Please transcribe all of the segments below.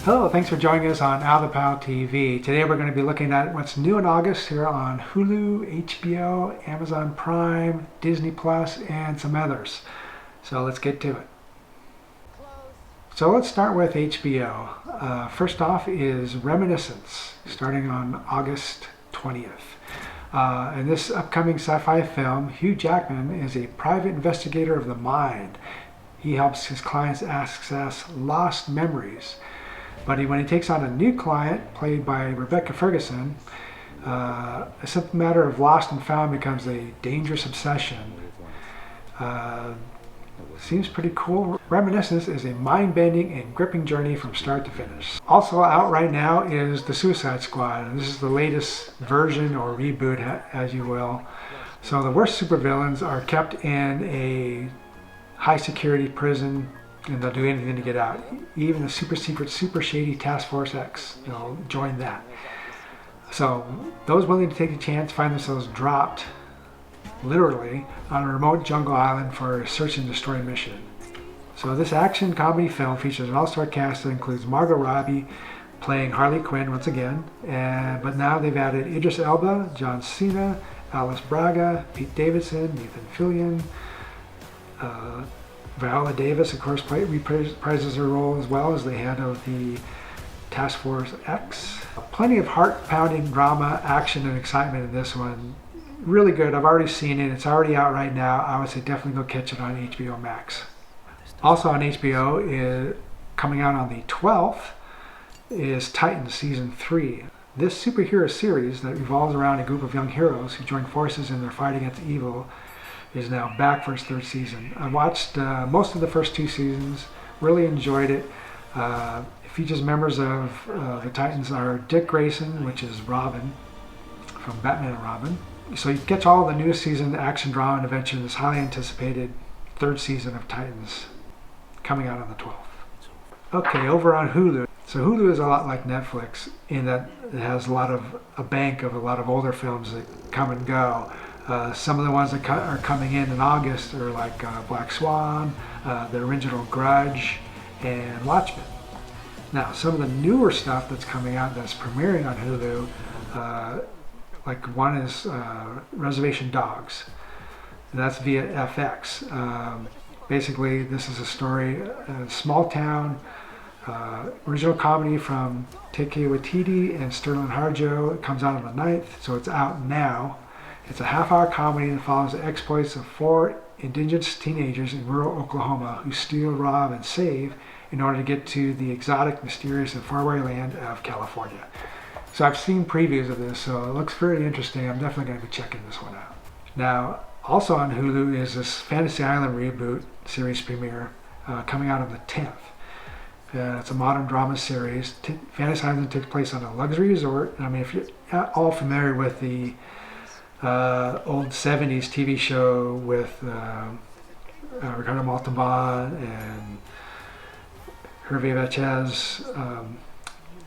Hello, thanks for joining us on Althepal TV. Today we're going to be looking at what's new in August here on Hulu, HBO, Amazon Prime, Disney Plus, and some others. So let's get to it. So let's start with HBO. First off is Reminiscence, starting on August 20th. In this upcoming sci-fi film, Hugh Jackman is a private investigator of the mind. He helps his clients access lost memories. But when he takes on a new client, played by Rebecca Ferguson, a simple matter of lost and found becomes a dangerous obsession. Seems pretty cool. Reminiscence is a mind-bending and gripping journey from start to finish. Also out right now is The Suicide Squad. And this is the latest version or reboot, as you will. So the worst supervillains are kept in a high-security prison, and they'll do anything to get out. Even the super secret, super shady Task Force X, join that. So those willing to take a chance find themselves dropped, literally, on a remote jungle island for a search and destroy mission. So this action comedy film features an all-star cast that includes Margot Robbie playing Harley Quinn once again, but now they've added Idris Elba, John Cena, Alice Braga, Pete Davidson, Nathan Fillion, Viola Davis, of course, reprises her role as well as the head of the Task Force X. Plenty of heart-pounding drama, action, and excitement in this one. Really good. I've already seen it. It's already out right now. I would say definitely go catch it on HBOmax. Also on HBO, coming out on the 12th, is Titans Season 3. This superhero series that revolves around a group of young heroes who join forces in their fight against evil is now back for its third season. I watched most of the first two seasons, really enjoyed it. It features members of the Titans are Dick Grayson, which is Robin from Batman and Robin. So you catch all the newest season action, drama, and adventure in this highly anticipated third season of Titans coming out on the 12th. Okay, over on Hulu. So Hulu is a lot like Netflix in that it has a bank of a lot of older films that come and go. Some of the ones that are coming in August are like Black Swan, the original Grudge, and Watchmen. Now, some of the newer stuff that's coming out that's premiering on Hulu, like one is Reservation Dogs. And that's via FX. Basically, this is a story, a small town, original comedy from Taika Waititi and Sterling Harjo. It comes out on the 9th, so it's out now. It's a half-hour comedy that follows the exploits of 4 indigenous teenagers in rural Oklahoma who steal, rob, and save in order to get to the exotic, mysterious, and faraway land of California. So I've seen previews of this, so it looks very interesting. I'm definitely going to be checking this one out. Now, also on Hulu is this Fantasy Island reboot series premiere coming out on the 10th. It's a modern drama series. Fantasy Island takes place on a luxury resort. I mean, if you're all familiar with the old 70s TV show with Ricardo Montalban and Hervé Vallès,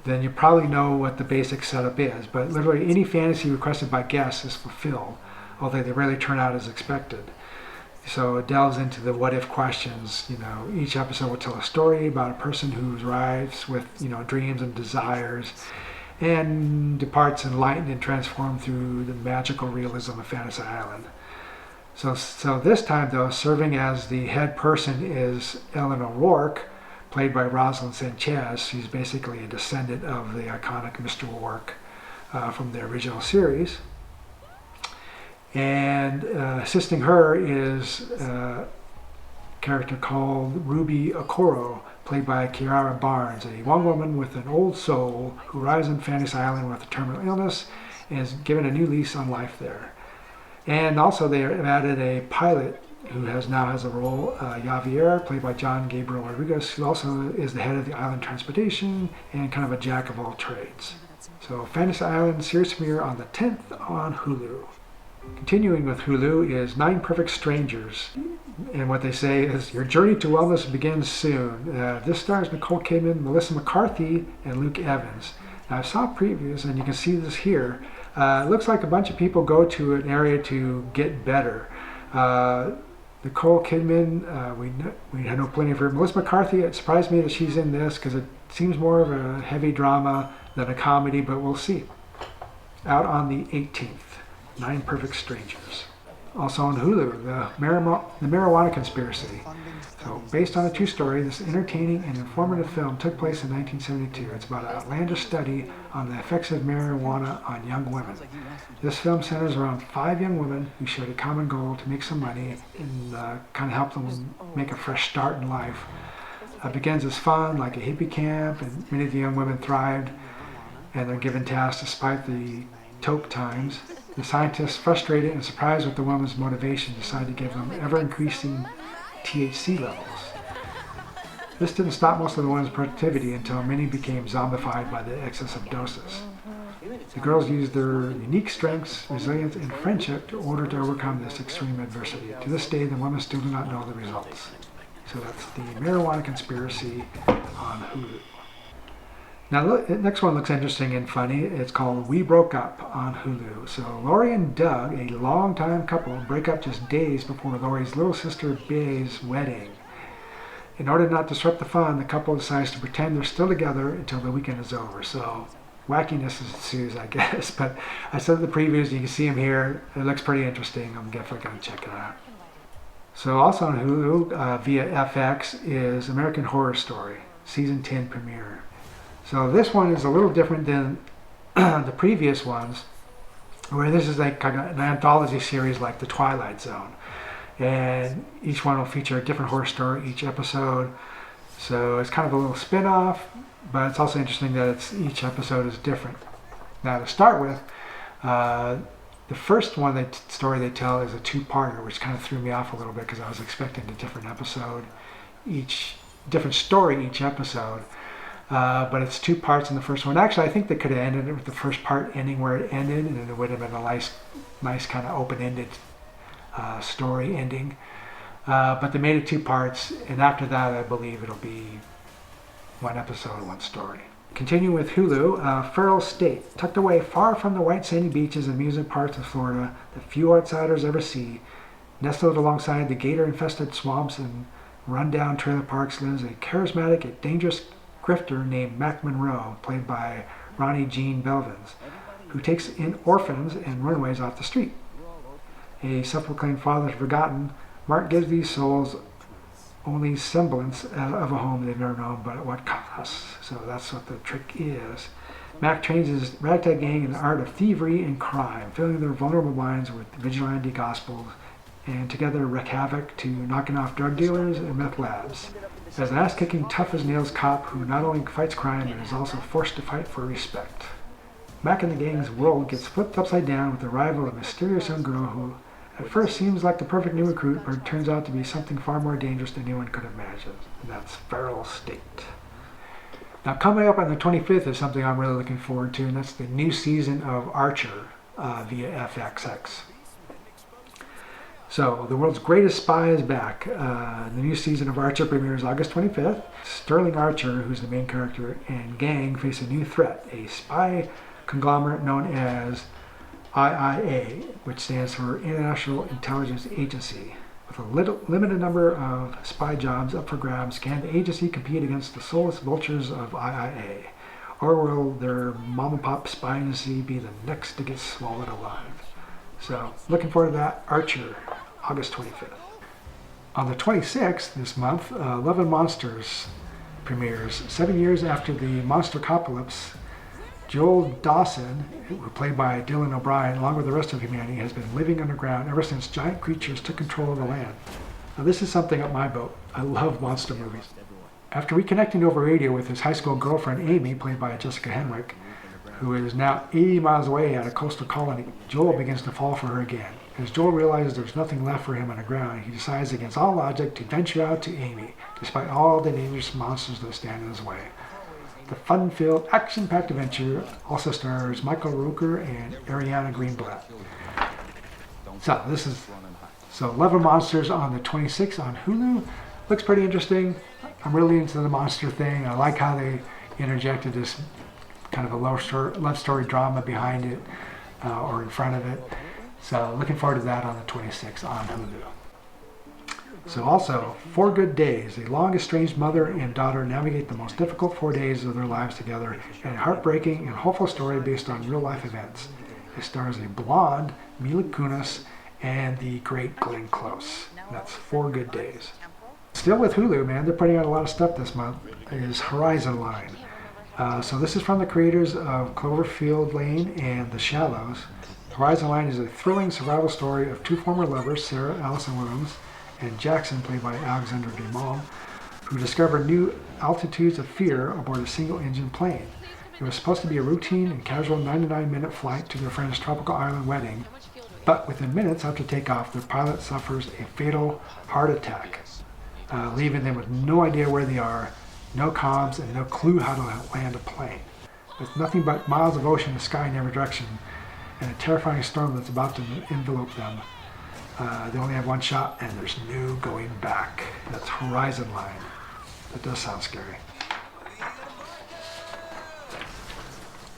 then you probably know what the basic setup is. But literally any fantasy requested by guests is fulfilled, although they rarely turn out as expected. So it delves into the what-if questions. Each episode will tell a story about a person who arrives with dreams and desires, and departs enlightened and transformed through the magical realism of Fantasy Island. So this time, though, serving as the head person is Ellen O'Rourke, played by Rosalind Sanchez. She's basically a descendant of the iconic Mr. O'Rourke from the original series. And assisting her is a character called Ruby Okoro, played by Kiara Barnes, a young woman with an old soul who arrives in Fantasy Island with a terminal illness and is given a new lease on life there. And also they have added a pilot who now has a role, Javier, played by John Gabriel Rodriguez, who also is the head of the island transportation and kind of a jack of all trades. So Fantasy Island series premiere on the 10th on Hulu. Continuing with Hulu is 9 Perfect Strangers. And what they say is, your journey to wellness begins soon. This stars Nicole Kidman, Melissa McCarthy, and Luke Evans. Now, I saw previews, and you can see this here. It looks like a bunch of people go to an area to get better. Nicole Kidman, we had no plenty of her. Melissa McCarthy, it surprised me that she's in this because it seems more of a heavy drama than a comedy, but we'll see. Out on the 18th, 9 Perfect Strangers. Also on Hulu, the Marijuana Conspiracy. So, based on a true story, this entertaining and informative film took place in 1972. It's about an outlandish study on the effects of marijuana on young women. This film centers around 5 young women who shared a common goal to make some money and kind of help them make a fresh start in life. It begins as fun, like a hippie camp, and many of the young women thrived, and they're given tasks despite the toke times. The scientists, frustrated and surprised with the women's motivation, decide to give them ever-increasing THC levels. This didn't stop most of the women's productivity until many became zombified by the excess of doses. The girls used their unique strengths, resilience, and friendship in order to overcome this extreme adversity. To this day, the women still do not know the results. So that's the Marijuana Conspiracy on Hulu. Now, the next one looks interesting and funny. It's called We Broke Up on Hulu. So Lori and Doug, a longtime couple, break up just days before Lori's little sister Bay's wedding. In order not to disrupt the fun, the couple decides to pretend they're still together until the weekend is over. So wackiness ensues, I guess. But I said the previews, you can see them here. It looks pretty interesting. I'm definitely going to check it out. So also on Hulu via FX is American Horror Story, Season 10 premiere. So this one is a little different than the previous ones, where this is like kind of an anthology series like The Twilight Zone. And each one will feature a different horror story each episode. So it's kind of a little spin-off, but it's also interesting that each episode is different. Now to start with, the first one story they tell is a 2-parter, which kind of threw me off a little bit because I was expecting a different story each episode. But it's 2 parts in the first one. Actually, I think they could have ended it with the first part ending where it ended, and it would have been a nice kind of open-ended story ending. But they made it 2 parts, and after that, I believe it'll be 1 episode, 1 story. Continue with Hulu, Feral State. Tucked away far from the white sandy beaches and amusing parts of Florida that few outsiders ever see, nestled alongside the gator-infested swamps and run-down trailer parks lives a charismatic yet dangerous grifter named Mac Monroe, played by Ronnie Jean Belvins, who takes in orphans and runaways off the street. A self-proclaimed father forgotten, Mark gives these souls only semblance of a home they've never known, but at what cost? So that's what the trick is. Mac trains his ragtag gang in the art of thievery and crime, filling their vulnerable minds with vigilante gospels, and together wreak havoc to knocking off drug dealers and meth labs. As an ass-kicking, tough-as-nails cop who not only fights crime, but is also forced to fight for respect. Mac and the gang's world gets flipped upside down with the arrival of a mysterious young girl who at first seems like the perfect new recruit, but turns out to be something far more dangerous than anyone could imagine. And that's Feral State. Now, coming up on the 25th is something I'm really looking forward to, and that's the new season of Archer via FXX. So, The World's Greatest Spy is back. The new season of Archer premieres August 25th. Sterling Archer, who's the main character, and gang face a new threat, a spy conglomerate known as IIA, which stands for International Intelligence Agency. With a limited number of spy jobs up for grabs, can the agency compete against the soulless vultures of IIA? Or will their mom-and-pop spy agency be the next to get swallowed alive? So, looking forward to that. Archer, August 25th. On the 26th this month, Love and Monsters premieres. 7 years after the monster apocalypse, Joel Dawson, who played by Dylan O'Brien, along with the rest of humanity, has been living underground ever since giant creatures took control of the land. Now, this is something up my boat. I love monster movies. After reconnecting over radio with his high school girlfriend Amy, played by Jessica Henwick, who is now 80 miles away at a coastal colony, Joel begins to fall for her again. As Joel realizes there's nothing left for him underground, he decides against all logic to venture out to Amy, despite all the dangerous monsters that stand in his way. The fun-filled, action-packed adventure also stars Michael Rooker and Ariana Greenblatt. So Love and Monsters on the 26th on Hulu. Looks pretty interesting. I'm really into the monster thing. I like how they interjected this kind of a love story drama behind it, or in front of it. So looking forward to that on the 26th on Hulu. So also, 4 Good Days. A long estranged mother and daughter navigate the most difficult 4 days of their lives together in a heartbreaking and hopeful story based on real-life events. It stars a blonde Mila Kunis and the great Glenn Close. That's 4 Good Days. Still with Hulu, man, they're putting out a lot of stuff this month, is Horizon Line. So this is from the creators of Cloverfield Lane and The Shallows. Horizon Line is a thrilling survival story of 2 former lovers, Sarah Allison Williams and Jackson, played by Alexander Dumont, who discover new altitudes of fear aboard a single-engine plane. It was supposed to be a routine and casual 99-minute flight to their friend's tropical island wedding, but within minutes after takeoff, their pilot suffers a fatal heart attack, leaving them with no idea where they are, no comms, and no clue how to land a plane. With nothing but miles of ocean and sky in every direction, and a terrifying storm that's about to envelope them, they only have one shot, and there's no going back. That's Horizon Line. That does sound scary.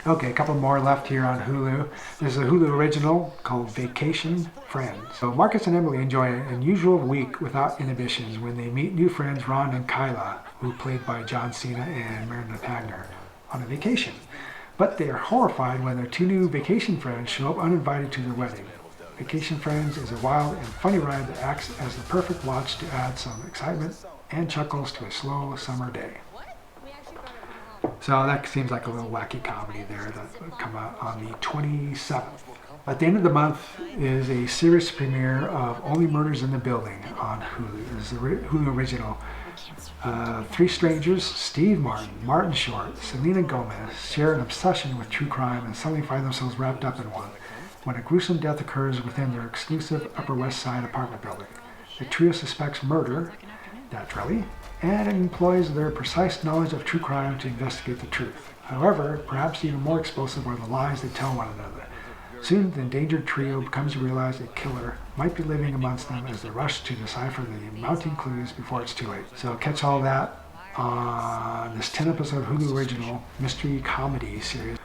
Okay, a couple more left here on Hulu. There's a Hulu original called Vacation Friends. So Marcus and Emily enjoy an unusual week without inhibitions when they meet new friends Ron and Kyla, who are played by John Cena and Meredith Hagner, on a vacation. But they are horrified when their 2 new vacation friends show up uninvited to their wedding. Vacation Friends is a wild and funny ride that acts as the perfect watch to add some excitement and chuckles to a slow summer day. So that seems like a little wacky comedy there that will come out on the 27th. At the end of the month is a series premiere of Only Murders in the Building on Hulu. This is a Hulu original. 3 strangers, Steve Martin, Martin Short, Selena Gomez, share an obsession with true crime and suddenly find themselves wrapped up in one when a gruesome death occurs within their exclusive Upper West Side apartment building. The trio suspects murder, naturally, and employs their precise knowledge of true crime to investigate the truth. However, perhaps even more explosive are the lies they tell one another. Soon, the endangered trio becomes to realize a killer might be living amongst them as they rush to decipher the mounting clues before it's too late. So catch all that on this 10-episode Hulu original mystery comedy series.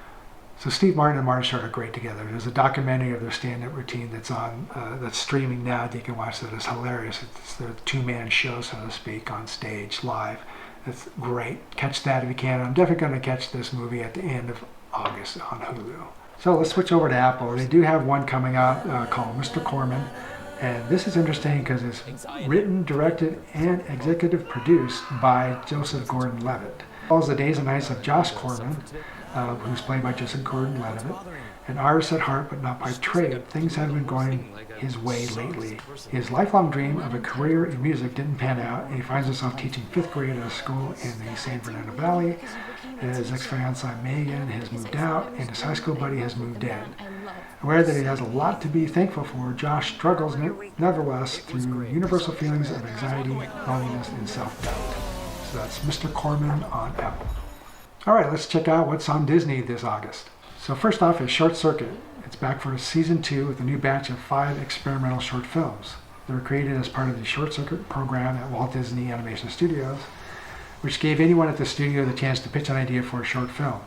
So Steve Martin and Martin Short are great together. There's a documentary of their stand-up routine that's that's streaming now that you can watch that is hilarious. It's their 2-man show, so to speak, on stage, live. It's great. Catch that if you can. I'm definitely going to catch this movie at the end of August on Hulu. So let's switch over to Apple. They do have one coming out called Mr. Corman. And this is interesting because it's written, directed, and executive produced by Joseph Gordon-Levitt. It follows the days and nights of Josh Corman, who's played by Joseph Gordon-Levitt, an artist at heart but not by trade. Things haven't been going his way lately. His lifelong dream of a career in music didn't pan out, and he finds himself teaching 5th grade at a school in the San Fernando Valley. His ex-fiancée Megan has moved out, and his high school buddy has moved in. Aware that he has a lot to be thankful for, Josh struggles nevertheless through universal feelings of anxiety, loneliness, and self-doubt. So that's Mr. Corman on Apple. All right, let's check out what's on Disney this August. So first off is Short Circuit. It's back for season 2 with a new batch of 5 experimental short films. They were created as part of the Short Circuit program at Walt Disney Animation Studios, which gave anyone at the studio the chance to pitch an idea for a short film.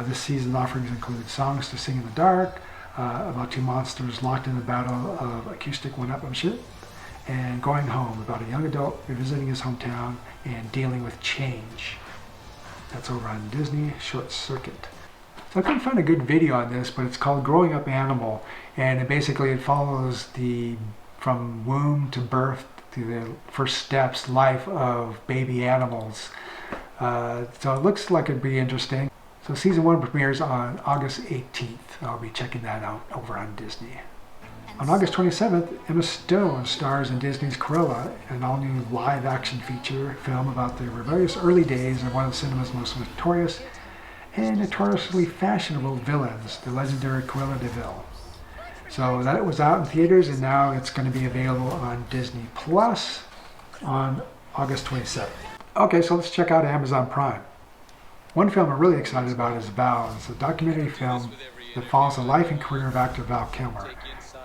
This season's offerings include Songs to Sing in the Dark, about 2 monsters locked in the battle of acoustic one-upmanship, and Going Home, about a young adult revisiting his hometown and dealing with change. That's over on Disney Short Circuit. So I couldn't find a good video on this, but it's called Growing Up Animal, and it follows the from womb to birth to the first steps life of baby animals. So it looks like it'd be interesting. So season 1 premieres on August 18th. I'll be checking that out over on Disney. On August 27th, Emma Stone stars in Disney's Cruella, an all-new live-action feature film about the rebellious early days of one of cinema's most notorious and notoriously fashionable villains, the legendary Cruella de Vil. So that was out in theaters, and now it's going to be available on Disney Plus on August 27th. Okay, so let's check out Amazon Prime. One film I'm really excited about is Val. It's a documentary film that follows the life and career of actor Val Kilmer,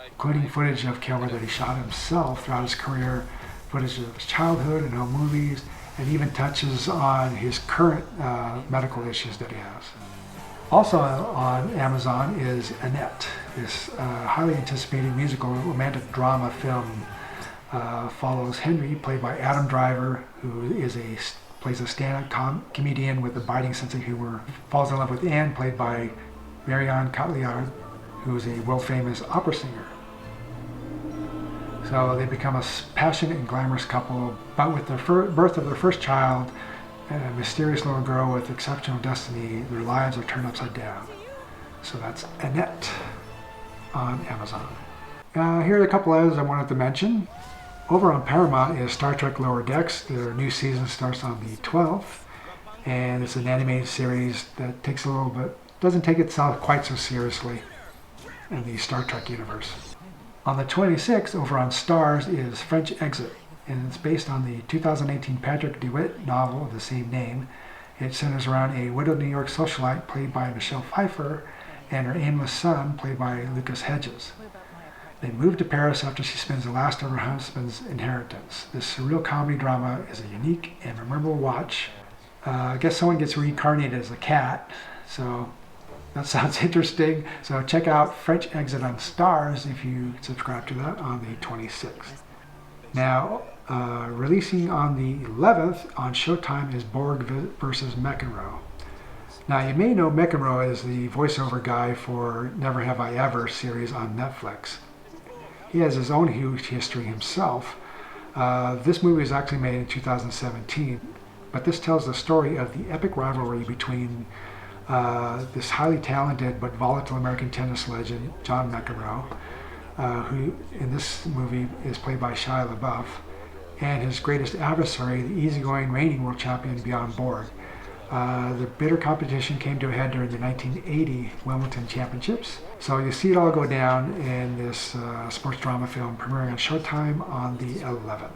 including footage of Kilmer that he shot himself throughout his career, footage of his childhood and home movies, and even touches on his current medical issues that he has. Also on Amazon is Annette, this highly anticipated musical romantic drama film follows Henry, played by Adam Driver, who plays a stand-up comedian with a biting sense of humor. Falls in love with Anne, played by Marion Cotillard, who is a world-famous opera singer. So they become a passionate and glamorous couple, but with the birth of their first child, a mysterious little girl with exceptional destiny, their lives are turned upside down. So that's Annette on Amazon. Here are a couple others I wanted to mention. Over on Paramount is Star Trek Lower Decks. Their new season starts on the 12th, and it's an animated series that doesn't take itself quite so seriously in the Star Trek universe. On the 26th, over on Starz, is French Exit, and it's based on the 2018 Patrick DeWitt novel of the same name. It centers around a widowed New York socialite played by Michelle Pfeiffer and her aimless son played by Lucas Hedges. They move to Paris after she spends the last of her husband's inheritance. This surreal comedy drama is a unique and memorable watch. I guess someone gets reincarnated as a cat, so that sounds interesting. So check out French Exit on Starz if you subscribe to that on the 26th. Now, releasing on the 11th on Showtime is Borg vs. McEnroe. Now, you may know McEnroe as the voiceover guy for Never Have I Ever series on Netflix. He has his own huge history himself. This movie was actually made in 2017, but this tells the story of the epic rivalry between this highly talented but volatile American tennis legend, John McEnroe, who in this movie is played by Shia LaBeouf, and his greatest adversary, the easygoing reigning world champion Bjorn Borg. The bitter competition came to a head during the 1980 Wimbledon Championships. So you see it all go down in this sports drama film premiering on Showtime on the 11th.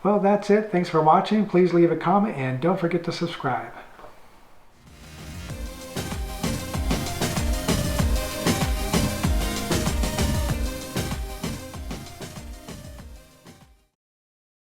Well, that's it. Thanks for watching. Please leave a comment and don't forget to subscribe.